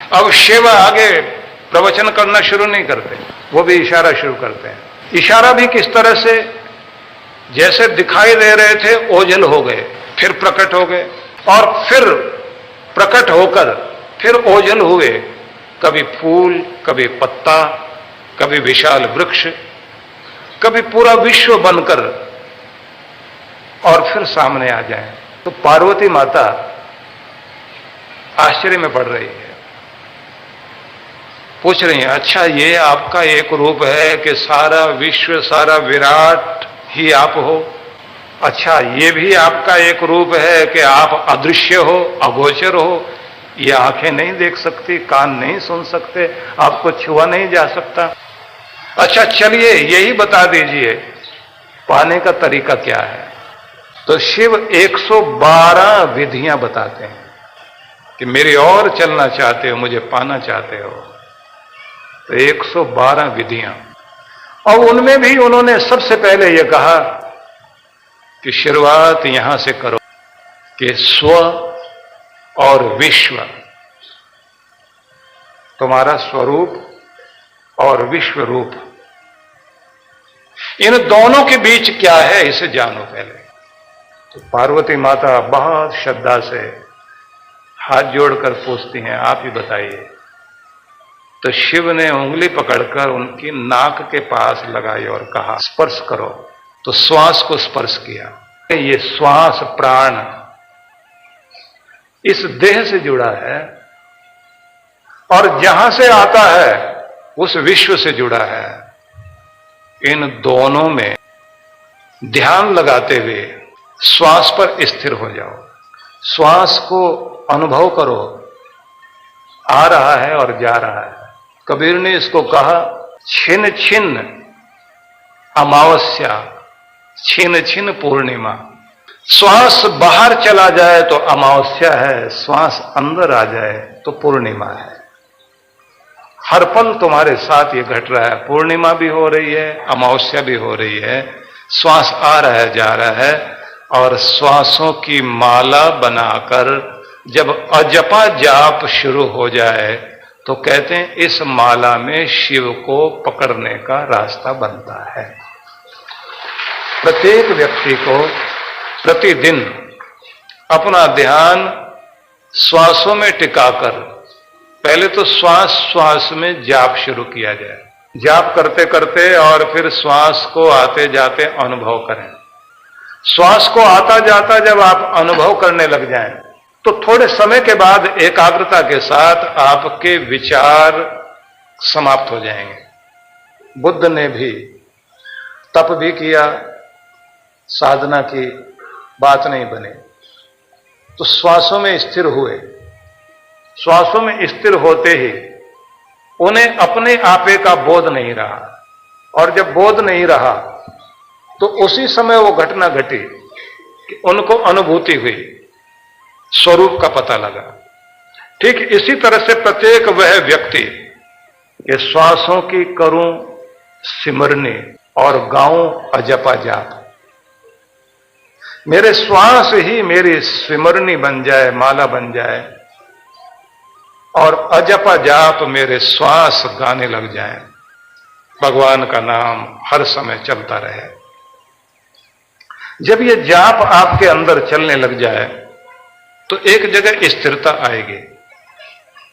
अब शिव आगे प्रवचन करना शुरू नहीं करते, वो भी इशारा शुरू करते हैं। इशारा भी किस तरह से, जैसे दिखाई दे रहे थे ओझल हो गए, फिर प्रकट हो गए, और फिर प्रकट होकर फिर ओझल हुए, कभी फूल, कभी पत्ता, कभी विशाल वृक्ष, कभी पूरा विश्व बनकर, और फिर सामने आ जाए। तो पार्वती माता आश्चर्य में पड़ रही है, पूछ रही है, अच्छा ये आपका एक रूप है कि सारा विश्व, सारा विराट ही आप हो? अच्छा ये भी आपका एक रूप है कि आप अदृश्य हो, अगोचर हो, ये आंखें नहीं देख सकती, कान नहीं सुन सकते, आपको छुआ नहीं जा सकता। अच्छा चलिए यही बता दीजिए पाने का तरीका क्या है। तो शिव 112 विधियां बताते हैं कि मेरी और चलना चाहते हो, मुझे पाना चाहते हो, तो 112 विधियां। और उनमें भी उन्होंने सबसे पहले यह कहा कि शुरुआत यहां से करो कि स्व और विश्व, तुम्हारा स्वरूप और विश्व रूप, इन दोनों के बीच क्या है इसे जानो पहले। तो पार्वती माता बहुत श्रद्धा से हाथ जोड़कर पूछती हैं, आप ही बताइए। तो शिव ने उंगली पकड़कर उनकी नाक के पास लगाई और कहा, स्पर्श करो। तो श्वास को स्पर्श किया। ये श्वास प्राण इस देह से जुड़ा है, और जहां से आता है उस विश्व से जुड़ा है। इन दोनों में ध्यान लगाते हुए श्वास पर स्थिर हो जाओ, श्वास को अनुभव करो, आ रहा है और जा रहा है। कबीर ने इसको कहा, छिन छिन अमावस्या, छिन छिन पूर्णिमा। श्वास बाहर चला जाए तो अमावस्या है, श्वास अंदर आ जाए तो पूर्णिमा है। हर पल तुम्हारे साथ ये घट रहा है, पूर्णिमा भी हो रही है, अमावस्या भी हो रही है, श्वास आ रहा है, जा रहा है। और श्वासों की माला बनाकर जब अजपा जाप शुरू हो जाए तो कहते हैं इस माला में शिव को पकड़ने का रास्ता बनता है। प्रत्येक व्यक्ति को प्रतिदिन अपना ध्यान श्वासों में टिकाकर, पहले तो श्वास श्वास में जाप शुरू किया जाए, जाप करते करते और फिर श्वास को आते जाते अनुभव करें। श्वास को आता जाता जब आप अनुभव करने लग जाएं तो थोड़े समय के बाद एकाग्रता के साथ आपके विचार समाप्त हो जाएंगे। बुद्ध ने भी तप भी किया, साधना की, बात नहीं बनी, तो श्वासों में स्थिर हुए। श्वासों में स्थिर होते ही उन्हें अपने आपे का बोध नहीं रहा, और जब बोध नहीं रहा तो उसी समय वो घटना घटी कि उनको अनुभूति हुई, स्वरूप का पता लगा। ठीक इसी तरह से प्रत्येक वह व्यक्ति के श्वासों की करूं सिमरनी और गाऊं अजपा जाप, मेरे श्वास ही मेरी सिमरनी बन जाए, माला बन जाए, और अजपा जाप मेरे श्वास गाने लग जाए, भगवान का नाम हर समय चलता रहे। जब ये जाप आपके अंदर चलने लग जाए तो एक जगह स्थिरता आएगी।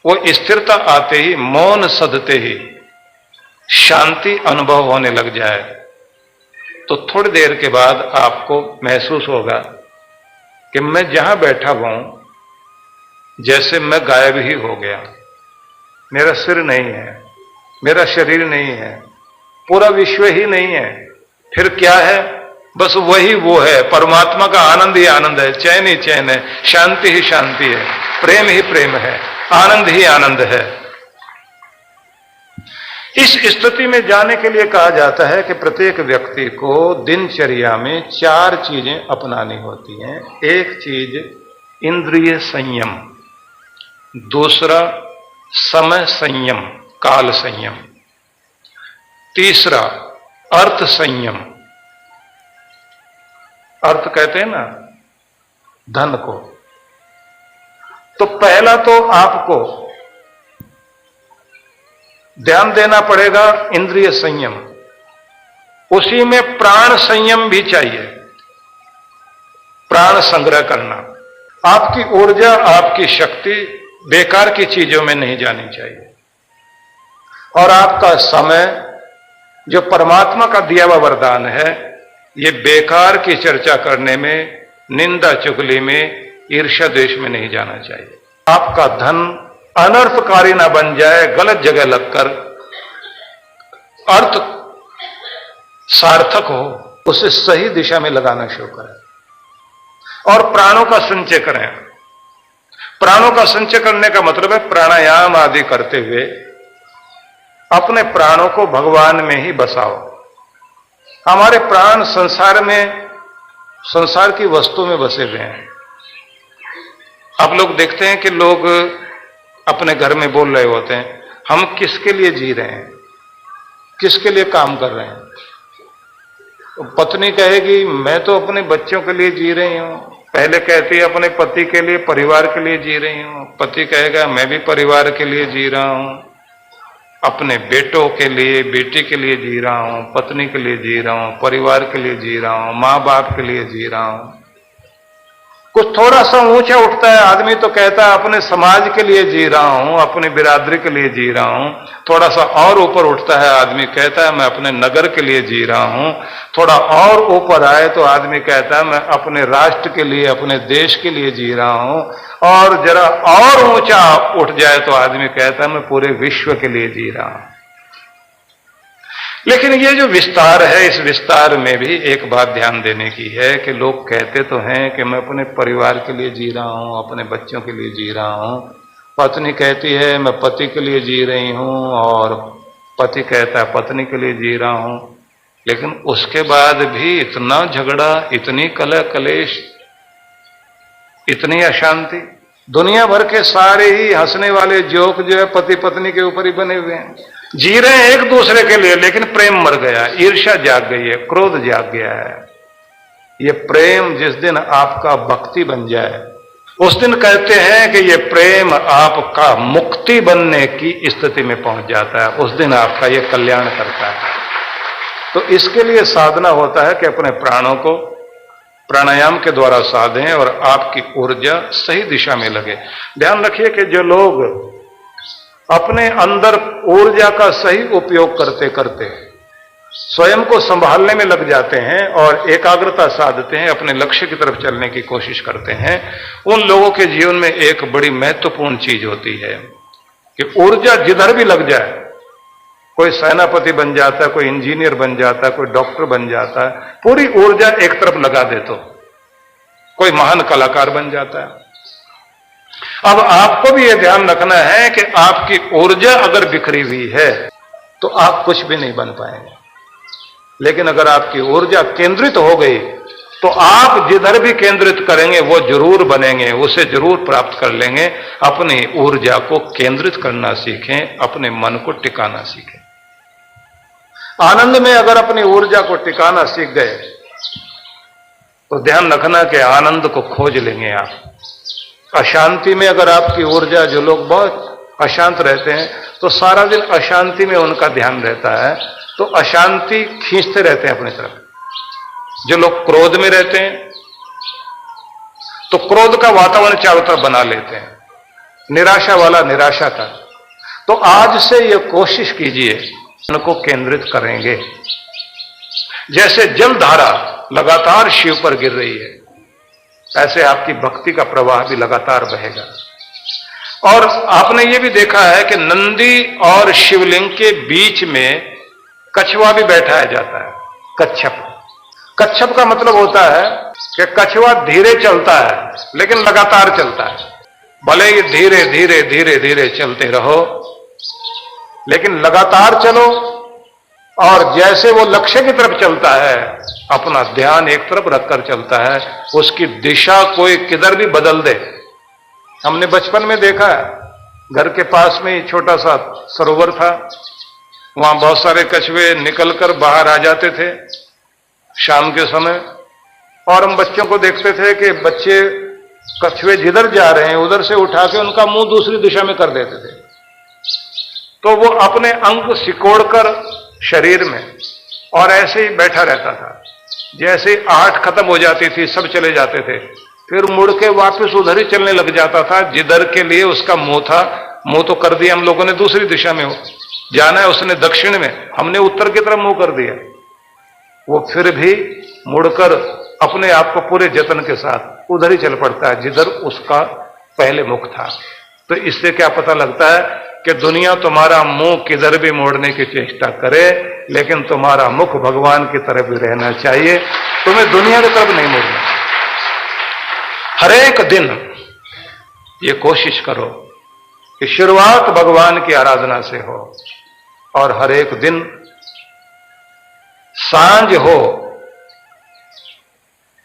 वो स्थिरता आते ही, मौन सधते ही शांति अनुभव होने लग जाए तो थोड़ी देर के बाद आपको महसूस होगा कि मैं जहां बैठा हूं जैसे मैं गायब ही हो गया। मेरा सिर नहीं है, मेरा शरीर नहीं है, पूरा विश्व ही नहीं है, फिर क्या है? बस वही वो है, परमात्मा का आनंद ही आनंद है, चैन ही चैन है, शांति ही शांति है, प्रेम ही प्रेम है, आनंद ही आनंद है। इस स्थिति में जाने के लिए कहा जाता है कि प्रत्येक व्यक्ति को दिनचर्या में 4 चीजें अपनानी होती हैं। एक चीज इंद्रिय संयम, दूसरा समय संयम, काल संयम, तीसरा अर्थ संयम। अर्थ कहते हैं ना धन को। तो पहला तो आपको ध्यान देना पड़ेगा इंद्रिय संयम, उसी में प्राण संयम भी चाहिए, प्राण संग्रह करना। आपकी ऊर्जा, आपकी शक्ति बेकार की चीजों में नहीं जानी चाहिए, और आपका समय जो परमात्मा का दिया हुआ वरदान है, ये बेकार की चर्चा करने में, निंदा चुगली में, ईर्ष्या द्वेष में नहीं जाना चाहिए। आपका धन अनर्थकारी ना बन जाए, गलत जगह लगकर अर्थ सार्थक हो, उसे सही दिशा में लगाना शुरू करें और प्राणों का संचय करें। प्राणों का संचय करने का मतलब है प्राणायाम आदि करते हुए अपने प्राणों को भगवान में ही बसाओ। हमारे प्राण संसार में, संसार की वस्तु में बसे हुए हैं। आप लोग देखते हैं कि लोग अपने घर में बोल रहे होते हैं, हम किसके लिए जी रहे हैं, किसके लिए काम कर रहे हैं। तो पत्नी कहेगी मैं तो अपने बच्चों के लिए जी रही हूं, पहले कहती है अपने पति के लिए, परिवार के लिए जी रही हूं। पति कहेगा मैं भी परिवार के लिए जी रहा हूं, अपने बेटों के लिए, बेटी के लिए जी रहा हूं, पत्नी के लिए जी रहा हूं, परिवार के लिए जी रहा हूं, मां बाप के लिए जी रहा हूं। कुछ थोड़ा सा ऊंचा उठता है आदमी तो कहता है अपने समाज के लिए जी रहा हूं, अपनी बिरादरी के लिए जी रहा हूं। थोड़ा सा और ऊपर उठता है आदमी, कहता है मैं अपने नगर के लिए जी रहा हूं। थोड़ा और ऊपर आए तो आदमी कहता है मैं अपने राष्ट्र के लिए, अपने देश के लिए जी रहा हूं। और जरा और ऊंचा उठ जाए तो आदमी कहता है मैं पूरे विश्व के लिए जी रहा हूं। लेकिन ये जो विस्तार है, इस विस्तार में भी एक बात ध्यान देने की है कि लोग कहते तो हैं कि मैं अपने परिवार के लिए जी रहा हूं, अपने बच्चों के लिए जी रहा हूं। पत्नी कहती है मैं पति के लिए जी रही हूं, और पति कहता है पत्नी के लिए जी रहा हूं। लेकिन उसके बाद भी इतना झगड़ा, इतनी कलह कलेश, इतनी अशांति। दुनिया भर के सारे ही हंसने वाले जोक जो है पति पत्नी के ऊपर ही बने हुए हैं। जी रहे हैं एक दूसरे के लिए, लेकिन प्रेम मर गया, ईर्ष्या जाग गई है, क्रोध जाग गया है। ये प्रेम जिस दिन आपका भक्ति बन जाए, उस दिन कहते हैं कि ये प्रेम आपका मुक्ति बनने की स्थिति में पहुंच जाता है, उस दिन आपका ये कल्याण करता है। तो इसके लिए साधना होता है कि अपने प्राणों को प्राणायाम के द्वारा साधें और आपकी ऊर्जा सही दिशा में लगे। ध्यान रखिए कि जो लोग अपने अंदर ऊर्जा का सही उपयोग करते करते स्वयं को संभालने में लग जाते हैं और एकाग्रता साधते हैं, अपने लक्ष्य की तरफ चलने की कोशिश करते हैं, उन लोगों के जीवन में एक बड़ी महत्वपूर्ण चीज होती है कि ऊर्जा जिधर भी लग जाए, कोई सेनापति बन जाता है, कोई इंजीनियर बन जाता है, कोई डॉक्टर बन जाता है, पूरी ऊर्जा एक तरफ लगा दे तो कोई महान कलाकार बन जाता है। अब आपको भी यह ध्यान रखना है कि आपकी ऊर्जा अगर बिखरी हुई है तो आप कुछ भी नहीं बन पाएंगे, लेकिन अगर आपकी ऊर्जा केंद्रित हो गई तो आप जिधर भी केंद्रित करेंगे वो जरूर बनेंगे, उसे जरूर प्राप्त कर लेंगे। अपनी ऊर्जा को केंद्रित करना सीखें, अपने मन को टिकाना सीखें। आनंद में अगर अपनी ऊर्जा को टिकाना सीख गए तो ध्यान रखना कि आनंद को खोज लेंगे आप। अशांति में अगर आपकी ऊर्जा, जो लोग बहुत अशांत रहते हैं तो सारा दिन अशांति में उनका ध्यान रहता है, तो अशांति खींचते रहते हैं अपनी तरफ। जो लोग क्रोध में रहते हैं तो क्रोध का वातावरण चारों तरफ बना लेते हैं, निराशा वाला निराशा का। तो आज से ये कोशिश कीजिए, मन को केंद्रित करेंगे। जैसे जलधारा लगातार शिव पर गिर रही है, ऐसे आपकी भक्ति का प्रवाह भी लगातार बहेगा। और आपने ये भी देखा है कि नंदी और शिवलिंग के बीच में कछुआ भी बैठाया जाता है, कच्छप। कच्छप का मतलब होता है कि कछुआ धीरे चलता है लेकिन लगातार चलता है। भले ही धीरे धीरे धीरे धीरे चलते रहो, लेकिन लगातार चलो। और जैसे वो लक्ष्य की तरफ चलता है, अपना ध्यान एक तरफ रखकर चलता है, उसकी दिशा कोई किधर भी बदल दे। हमने बचपन में देखा है, घर के पास में ही छोटा सा सरोवर था, वहां बहुत सारे कछुए निकलकर बाहर आ जाते थे शाम के समय, और हम बच्चों को देखते थे कि बच्चे कछुए जिधर जा रहे हैं उधर से उठा के उनका मुंह दूसरी दिशा में कर देते थे। तो वो अपने अंग सिकोड़कर शरीर में और ऐसे ही बैठा रहता था। जैसे आहट खत्म हो जाती थी, सब चले जाते थे, फिर मुड़ के वापस उधर ही चलने लग जाता था जिधर के लिए उसका मुंह था। मुंह तो कर दिया हम लोगों ने दूसरी दिशा में जाना है, उसने दक्षिण में, हमने उत्तर की तरफ मुंह कर दिया। वो फिर भी मुड़कर अपने आप को पूरे जतन के साथ उधर ही चल पड़ता है जिधर उसका पहले मुख था। तो इससे क्या पता लगता है कि दुनिया तुम्हारा मुंह किधर भी मोड़ने की चेष्टा करे, लेकिन तुम्हारा मुख भगवान की तरफ भी रहना चाहिए, तुम्हें दुनिया की तरफ नहीं मोड़ना। हर एक दिन ये कोशिश करो कि शुरुआत भगवान की आराधना से हो, और हर एक दिन सांझ हो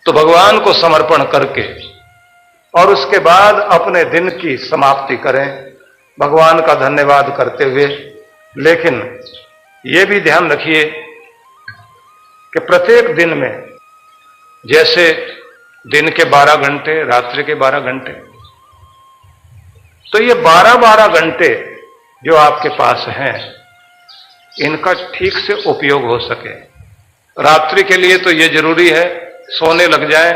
तो भगवान को समर्पण करके और उसके बाद अपने दिन की समाप्ति करें भगवान का धन्यवाद करते हुए। लेकिन यह भी ध्यान रखिए कि प्रत्येक दिन में, जैसे दिन के 12 घंटे, रात्रि के 12 घंटे, तो ये 12-12 घंटे जो आपके पास हैं, इनका ठीक से उपयोग हो सके। रात्रि के लिए तो ये जरूरी है, सोने लग जाए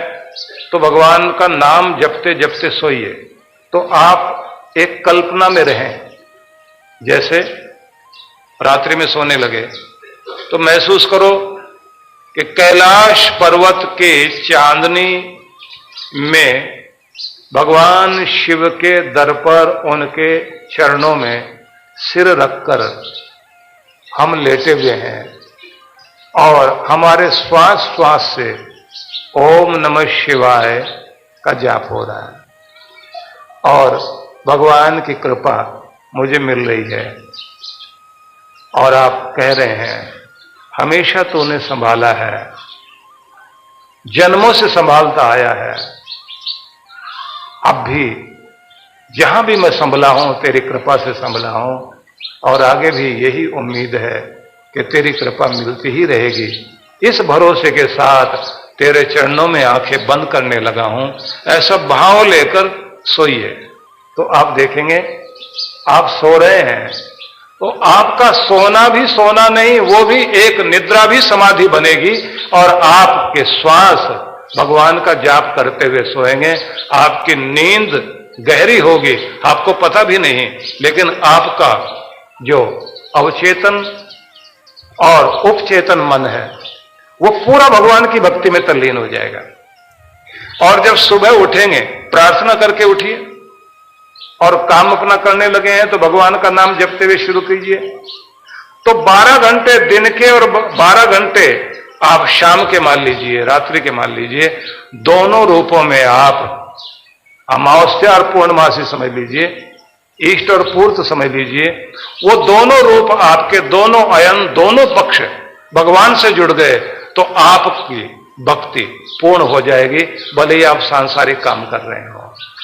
तो भगवान का नाम जपते जपते सोइए। तो आप एक कल्पना में रहें, जैसे रात्रि में सोने लगे तो महसूस करो कि कैलाश पर्वत के चांदनी में भगवान शिव के दर पर उनके चरणों में सिर रखकर हम लेटे हुए हैं और हमारे श्वास श्वास से ओम नमः शिवाय का जाप हो रहा है और भगवान की कृपा मुझे मिल रही है। और आप कह रहे हैं हमेशा तूने संभाला है, जन्मों से संभालता आया है, अब भी जहां भी मैं संभला हूं तेरी कृपा से संभला हूं, और आगे भी यही उम्मीद है कि तेरी कृपा मिलती ही रहेगी। इस भरोसे के साथ तेरे चरणों में आंखें बंद करने लगा हूं, ऐसा भाव लेकर सोइए। तो आप देखेंगे आप सो रहे हैं तो आपका सोना भी सोना नहीं, वो भी एक निद्रा भी समाधि बनेगी, और आपके श्वास भगवान का जाप करते हुए सोएंगे। आपकी नींद गहरी होगी, आपको पता भी नहीं, लेकिन आपका जो अवचेतन और उपचेतन मन है वो पूरा भगवान की भक्ति में तल्लीन हो जाएगा। और जब सुबह उठेंगे प्रार्थना करके उठिए, और काम अपना करने लगे हैं तो भगवान का नाम जपते हुए शुरू कीजिए। तो 12 घंटे दिन के और 12 घंटे आप शाम के मान लीजिए, रात्रि के मान लीजिए, दोनों रूपों में आप अमावस्या और पूर्णमासी समझ लीजिए, ईस्ट और पूर्त समझ लीजिए, वो दोनों रूप आपके दोनों अयन, दोनों पक्ष भगवान से जुड़ गए तो आपकी भक्ति पूर्ण हो जाएगी। भले ही आप सांसारिक काम कर रहे हो,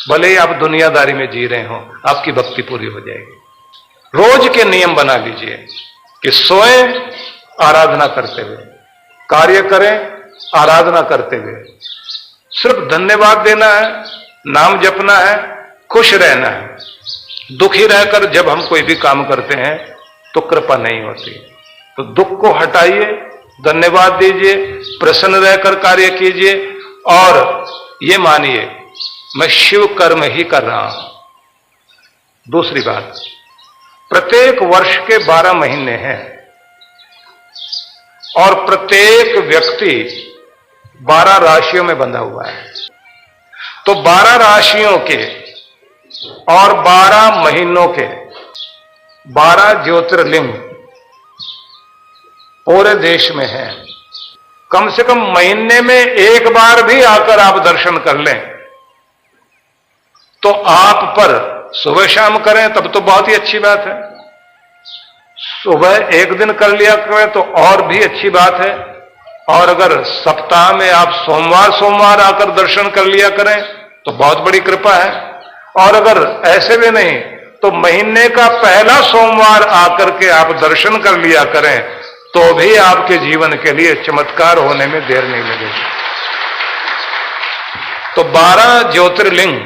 भले ही आप दुनियादारी में जी रहे हो, आपकी भक्ति पूरी हो जाएगी। रोज के नियम बना लीजिए कि सोएं आराधना करते हुए, कार्य करें आराधना करते हुए, सिर्फ धन्यवाद देना है, नाम जपना है, खुश रहना है। दुखी रहकर जब हम कोई भी काम करते हैं तो कृपा नहीं होती। तो दुख को हटाइए, धन्यवाद दीजिए, प्रसन्न रहकर कार्य कीजिए, और ये मानिए मैं शिव कर्म ही कर रहा हूं। दूसरी बात, प्रत्येक वर्ष के 12 महीने हैं और प्रत्येक व्यक्ति 12 राशियों में बंधा हुआ है। तो 12 राशियों के और 12 महीनों के 12 ज्योतिर्लिंग पूरे देश में है। कम से कम महीने में एक बार भी आकर आप दर्शन कर लें तो आप पर, सुबह शाम करें तब तो बहुत ही अच्छी बात है, सुबह एक दिन कर लिया करें तो और भी अच्छी बात है, और अगर सप्ताह में आप सोमवार सोमवार आकर दर्शन कर लिया करें तो बहुत बड़ी कृपा है, और अगर ऐसे भी नहीं तो महीने का पहला सोमवार आकर के आप दर्शन कर लिया करें तो भी आपके जीवन के लिए चमत्कार होने में देर नहीं लगेगी। तो 12 ज्योतिर्लिंग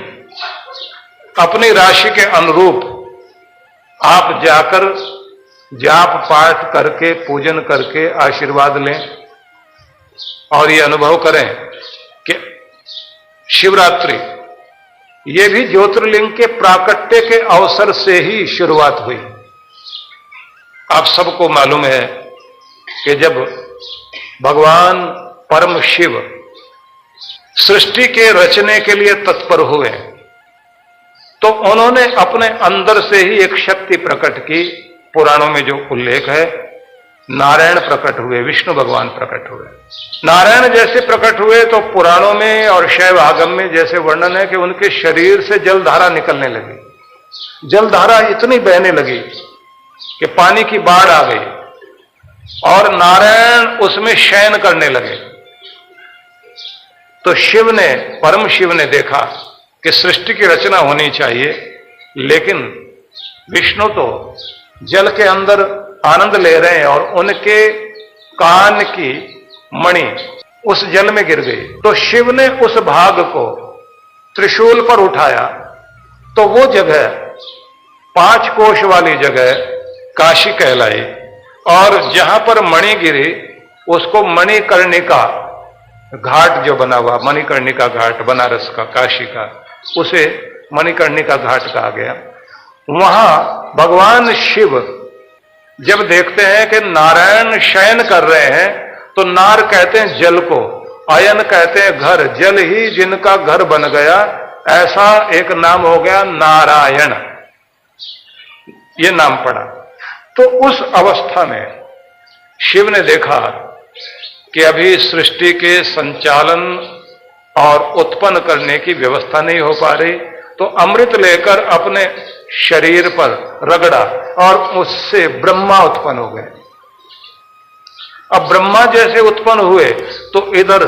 अपनी राशि के अनुरूप आप जाकर जाप पाठ करके पूजन करके आशीर्वाद लें और ये अनुभव करें कि शिवरात्रि ये भी ज्योतिर्लिंग के प्राकट्य के अवसर से ही शुरुआत हुई। आप सबको मालूम है कि जब भगवान परम शिव सृष्टि के रचने के लिए तत्पर हुए तो उन्होंने अपने अंदर से ही एक शक्ति प्रकट की। पुराणों में जो उल्लेख है, नारायण प्रकट हुए, विष्णु भगवान प्रकट हुए। नारायण जैसे प्रकट हुए तो पुराणों में और शैव आगम में जैसे वर्णन है कि उनके शरीर से जलधारा निकलने लगी। जलधारा इतनी बहने लगी कि पानी की बाढ़ आ गई और नारायण उसमें शयन करने लगे। तो शिव ने, परम शिव ने देखा कि सृष्टि की रचना होनी चाहिए, लेकिन विष्णु तो जल के अंदर आनंद ले रहे हैं और उनके कान की मणि उस जल में गिर गई। तो शिव ने उस भाग को त्रिशूल पर उठाया तो वो जगह 5 कोश वाली जगह काशी कहलाई और जहां पर मणि गिरी उसको मणिकर्णिका घाट जो बना हुआ, मणिकर्णिका घाट बनारस का, काशी का, उसे मणिकर्णिका घाट कहा गया। वहां भगवान शिव जब देखते हैं कि नारायण शयन कर रहे हैं तो नार कहते हैं जल को, अयन कहते हैं घर, जल ही जिनका घर बन गया, ऐसा एक नाम हो गया नारायण, ये नाम पड़ा। तो उस अवस्था में शिव ने देखा कि अभी सृष्टि के संचालन और उत्पन्न करने की व्यवस्था नहीं हो पा रही, तो अमृत लेकर अपने शरीर पर रगड़ा और उससे ब्रह्मा उत्पन्न हो गए। अब ब्रह्मा जैसे उत्पन्न हुए तो इधर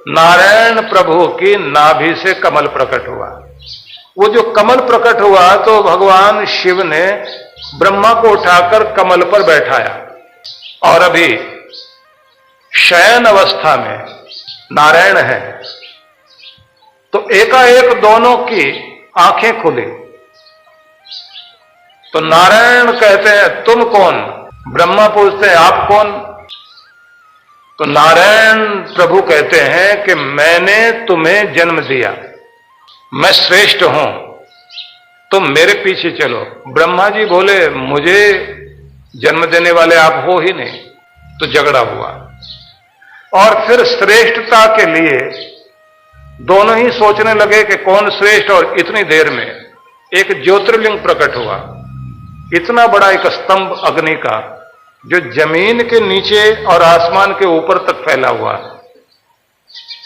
नारायण प्रभु की नाभि से कमल प्रकट हुआ। वो जो कमल प्रकट हुआ तो भगवान शिव ने ब्रह्मा को उठाकर कमल पर बैठाया और अभी शयन अवस्था में नारायण है तो एकाएक दोनों की आंखें खुली। तो नारायण कहते हैं तुम कौन? ब्रह्मा पूछते हैं आप कौन? तो नारायण प्रभु कहते हैं कि मैंने तुम्हें जन्म दिया, मैं श्रेष्ठ हूं, तुम मेरे पीछे चलो। ब्रह्मा जी बोले मुझे जन्म देने वाले आप हो ही नहीं। तो झगड़ा हुआ और फिर श्रेष्ठता के लिए दोनों ही सोचने लगे कि कौन श्रेष्ठ। और इतनी देर में एक ज्योतिर्लिंग प्रकट हुआ, इतना बड़ा एक स्तंभ अग्नि का जो जमीन के नीचे और आसमान के ऊपर तक फैला हुआ,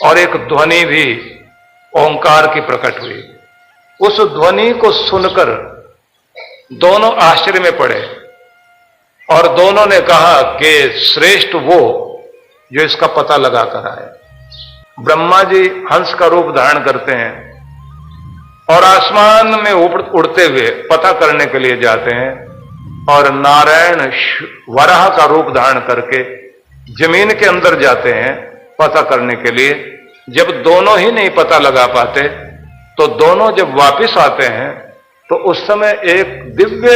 और एक ध्वनि भी ओंकार की प्रकट हुई। उस ध्वनि को सुनकर दोनों आश्चर्य में पड़े और दोनों ने कहा कि श्रेष्ठ वो जो इसका पता लगा कर आए। ब्रह्मा जी हंस का रूप धारण करते हैं और आसमान में उड़ते हुए पता करने के लिए जाते हैं, और नारायण वराह का रूप धारण करके जमीन के अंदर जाते हैं पता करने के लिए। जब दोनों ही नहीं पता लगा पाते तो दोनों जब वापस आते हैं तो उस समय एक दिव्य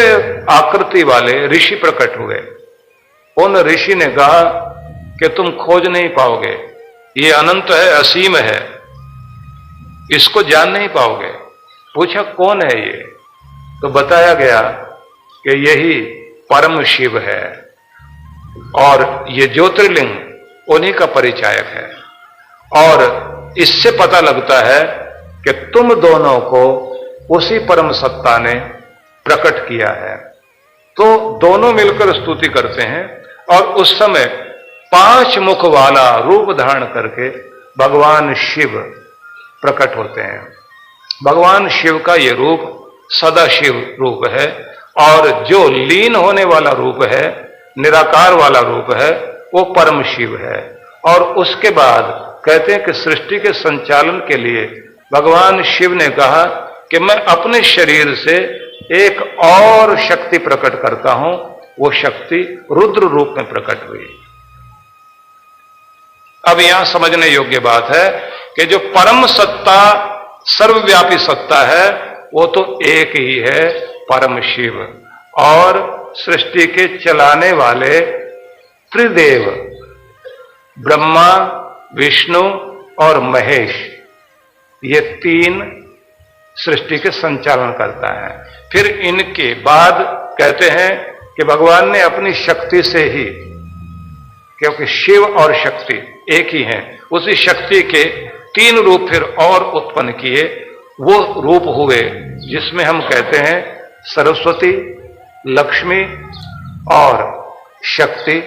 आकृति वाले ऋषि प्रकट हुए। उन ऋषि ने कहा कि तुम खोज नहीं पाओगे, ये अनंत है, असीम है, इसको जान नहीं पाओगे। पूछा कौन है ये? तो बताया गया कि यही परम शिव है और ये ज्योतिर्लिंग उन्हीं का परिचायक है। और इससे पता लगता है कि तुम दोनों को उसी परम सत्ता ने प्रकट किया है। तो दोनों मिलकर स्तुति करते हैं और उस समय 5 मुख वाला रूप धारण करके भगवान शिव प्रकट होते हैं। भगवान शिव का ये रूप सदाशिव रूप है और जो लीन होने वाला रूप है, निराकार वाला रूप है, वो परम शिव है। और उसके बाद कहते हैं कि सृष्टि के संचालन के लिए भगवान शिव ने कहा कि मैं अपने शरीर से एक और शक्ति प्रकट करता हूं। वो शक्ति रुद्र रूप में प्रकट हुई। अब यहां समझने योग्य बात है कि जो परम सत्ता, सर्वव्यापी सत्ता है, वो तो एक ही है, परम शिव। और सृष्टि के चलाने वाले त्रिदेव ब्रह्मा, विष्णु और महेश, ये तीन सृष्टि के संचालन करता है। फिर इनके बाद कहते हैं कि भगवान ने अपनी शक्ति से ही, क्योंकि शिव और शक्ति एक ही हैं, उसी शक्ति के तीन रूप फिर और उत्पन्न किए। वो रूप हुए जिसमें हम कहते हैं सरस्वती, लक्ष्मी और शक्ति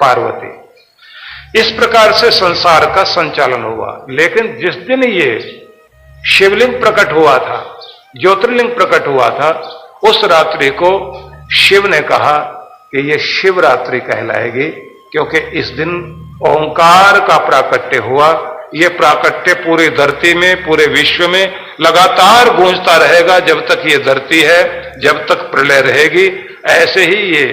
पार्वती। इस प्रकार से संसार का संचालन हुआ। लेकिन जिस दिन ये शिवलिंग प्रकट हुआ था, ज्योतिर्लिंग प्रकट हुआ था, उस रात्रि को शिव ने कहा कि ये शिवरात्रि कहलाएगी, क्योंकि इस दिन ओंकार का प्राकट्य हुआ। ये प्राकट्य पूरी धरती में, पूरे विश्व में लगातार गूंजता रहेगा जब तक ये धरती है, जब तक प्रलय रहेगी। ऐसे ही ये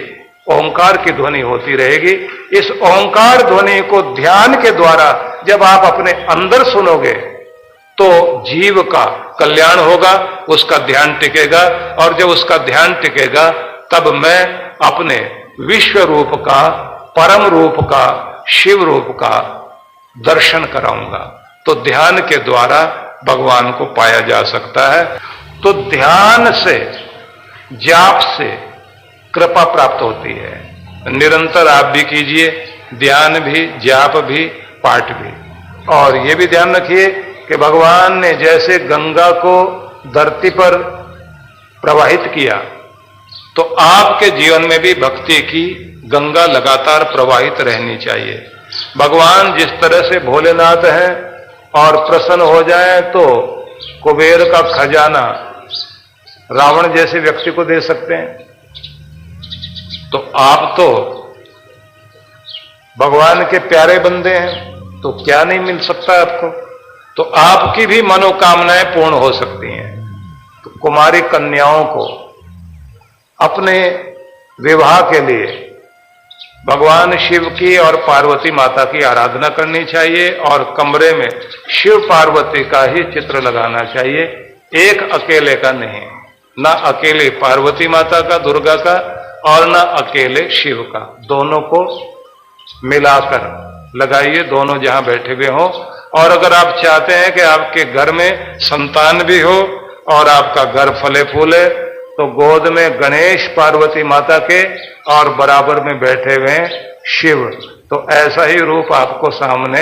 ओंकार की ध्वनि होती रहेगी। इस ओंकार ध्वनि को ध्यान के द्वारा जब आप अपने अंदर सुनोगे तो जीव का कल्याण होगा, उसका ध्यान टिकेगा। और जब उसका ध्यान टिकेगा तब मैं अपने विश्व रूप का, परम रूप का, शिव रूप का दर्शन कराऊंगा। तो ध्यान के द्वारा भगवान को पाया जा सकता है। तो ध्यान से, जाप से कृपा प्राप्त होती है। निरंतर आप भी कीजिए, ध्यान भी, जाप भी, पाठ भी। और ये भी ध्यान रखिए कि भगवान ने जैसे गंगा को धरती पर प्रवाहित किया, तो आपके जीवन में भी भक्ति की गंगा लगातार प्रवाहित रहनी चाहिए। भगवान जिस तरह से भोलेनाथ हैं और प्रसन्न हो जाए तो कुबेर का खजाना रावण जैसे व्यक्ति को दे सकते हैं, तो आप तो भगवान के प्यारे बंदे हैं, तो क्या नहीं मिल सकता आपको। तो आपकी भी मनोकामनाएं पूर्ण हो सकती हैं। तो कुमारी कन्याओं को अपने विवाह के लिए भगवान शिव की और पार्वती माता की आराधना करनी चाहिए और कमरे में शिव पार्वती का ही चित्र लगाना चाहिए, एक अकेले का नहीं। ना अकेले पार्वती माता का, दुर्गा का, और ना अकेले शिव का, दोनों को मिलाकर लगाइए, दोनों जहां बैठे हुए हों। और अगर आप चाहते हैं कि आपके घर में संतान भी हो और आपका घर फले फूले, तो गोद में गणेश पार्वती माता के और बराबर में बैठे हुए शिव, तो ऐसा ही रूप आपको सामने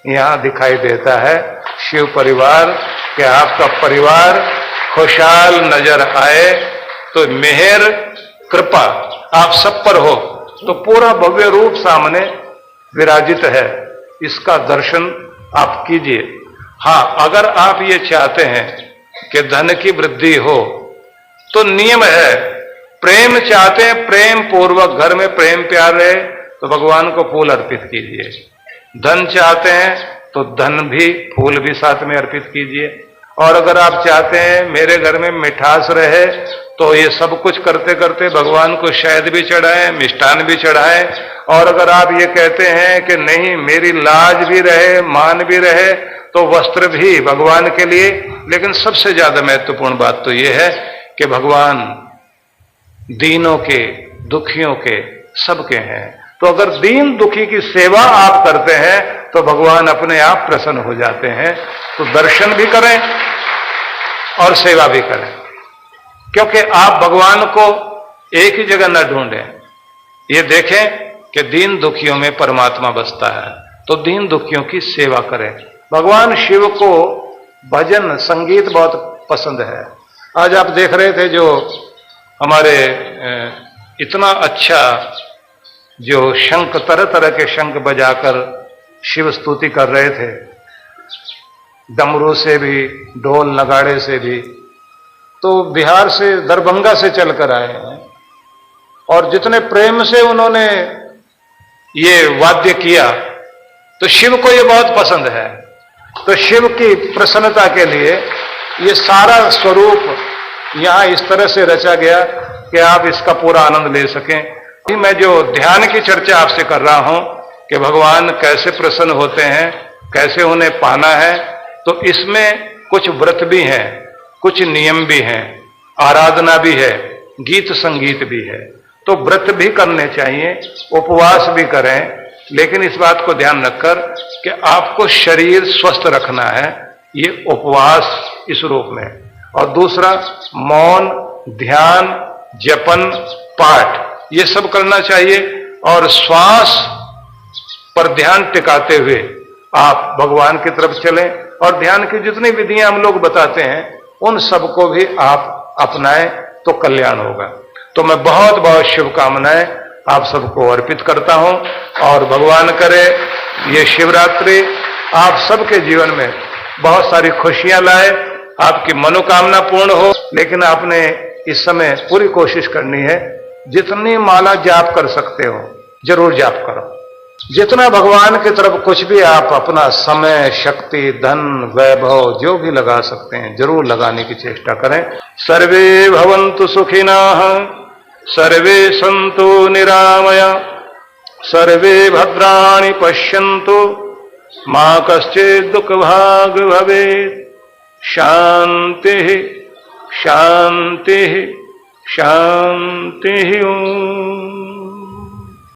यहां दिखाई देता है शिव परिवार। कि आपका परिवार खुशहाल नजर आए, तो मेहर कृपा आप सब पर हो, तो पूरा भव्य रूप सामने विराजित है, इसका दर्शन आप कीजिए। हां, अगर आप ये चाहते हैं कि धन की वृद्धि हो, तो नियम है, प्रेम चाहते हैं, प्रेम पूर्वक घर में प्रेम प्यार रहे, तो भगवान को फूल अर्पित कीजिए। धन चाहते हैं तो धन भी, फूल भी साथ में अर्पित कीजिए। और अगर आप चाहते हैं मेरे घर में मिठास रहे, तो ये सब कुछ करते करते भगवान को शहद भी चढ़ाएं, मिष्ठान भी चढ़ाएं। और अगर आप ये कहते हैं कि नहीं, मेरी लाज भी रहे, मान भी रहे, तो वस्त्र भी भगवान के लिए। लेकिन सबसे ज्यादा महत्वपूर्ण बात तो ये है कि भगवान दीनों के, दुखियों के, सबके हैं। तो अगर दीन दुखी की सेवा आप करते हैं तो भगवान अपने आप प्रसन्न हो जाते हैं। तो दर्शन भी करें और सेवा भी करें, क्योंकि आप भगवान को एक ही जगह न ढूंढें। ये देखें कि दीन दुखियों में परमात्मा बसता है, तो दीन दुखियों की सेवा करें। भगवान शिव को भजन संगीत बहुत पसंद है। आज आप देख रहे थे जो हमारे इतना अच्छा जो शंख, तरह तरह के शंख बजाकर शिव स्तुति कर रहे थे, डमरू से भी, ढोल नगाड़े से भी। तो बिहार से, दरभंगा से चलकर आए हैं और जितने प्रेम से उन्होंने ये वाद्य किया, तो शिव को ये बहुत पसंद है। तो शिव की प्रसन्नता के लिए ये सारा स्वरूप यहां इस तरह से रचा गया कि आप इसका पूरा आनंद ले सकें। मैं जो ध्यान की चर्चा आपसे कर रहा हूं कि भगवान कैसे प्रसन्न होते हैं, कैसे उन्हें पाना है, तो इसमें कुछ व्रत भी हैं, कुछ नियम भी हैं, आराधना भी है, गीत संगीत भी है। तो व्रत भी करने चाहिए, उपवास भी करें, लेकिन इस बात को ध्यान रखकर कि आपको शरीर स्वस्थ रखना है, ये उपवास इस रूप में। और दूसरा, मौन, ध्यान, जपन, पाठ, ये सब करना चाहिए। और श्वास पर ध्यान टिकाते हुए आप भगवान की तरफ चलें, और ध्यान की जितनी विधियां हम लोग बताते हैं उन सबको भी आप अपनाएं तो कल्याण होगा। तो मैं बहुत बहुत शुभकामनाएं आप सबको अर्पित करता हूं, और भगवान करे ये शिवरात्रि आप सबके जीवन में बहुत सारी खुशियां लाए, आपकी मनोकामना पूर्ण हो। लेकिन आपने इस समय पूरी कोशिश करनी है, जितनी माला जाप कर सकते हो जरूर जाप करो। जितना भगवान की तरफ कुछ भी आप अपना समय, शक्ति, धन, वैभव जो भी लगा सकते हैं जरूर लगाने की चेष्टा करें। सर्वे भवन्तु सुखिनः, सर्वे सन्तु निरामया, सर्वे भद्राणि पश्यन्तु, मा कश्चित् दुःखभाग् भवेत्। शान्तिः शान्तिः शान्तिः। ओम्।